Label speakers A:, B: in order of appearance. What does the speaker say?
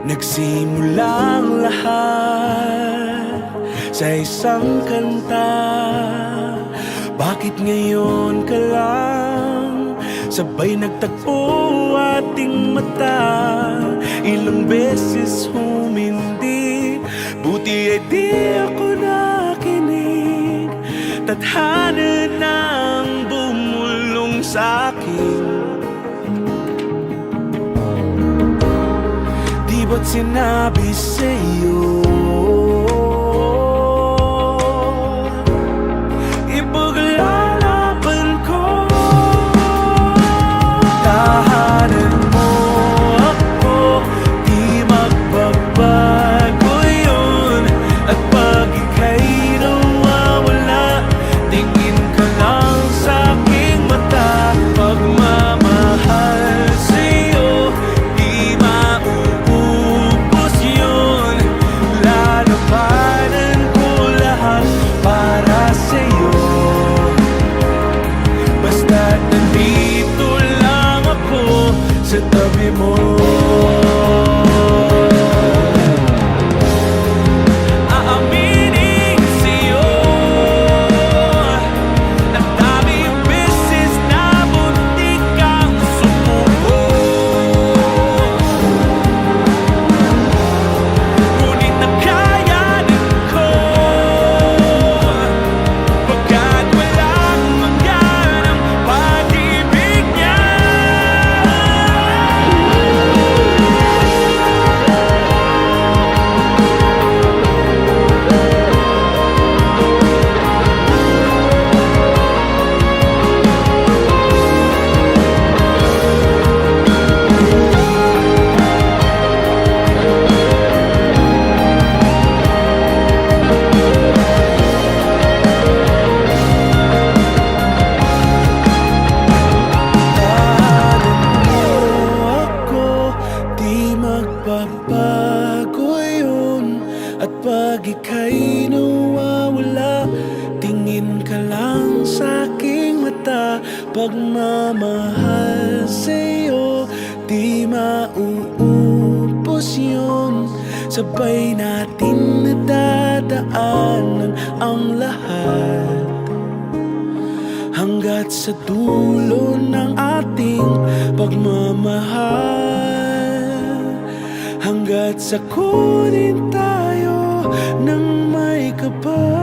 A: Nagsimulang lahat sa isang kanta. Bakit ngayon ka lang sabay nagtagpo ating mata? Ilang beses humindi, buti ay di ako nakinig. Tadhana nang bumulong sa'kin. Di ba't sinabi sa'yo ipaglalaban ko? Tahanan mo ako, di magbabago yun. At pag ika'y nawawala, tingin ka lang sa'king mata. Pagmamahal sa'yo, di mauubos yun. Lalabanan ko lahat para sa'yo. Basta't nandito lang ako sa tabi mo. Aaminin sa'yo, ang daming beses na muntik kang sumuko. Ngunit nakayanin ko, pagkat walang hanggan ang pag-ibig niya. Ako, di magbabago yun. At pag ika'y nawawala, tingin ka lang sa'king mata. Pagmamahal sa'yo, di mauubos yun. Sabay natin nadadaanan ang lahat hanggat sa dulo ng ating pagmamahal. Hanggat sa kunin tayo ng may kapal.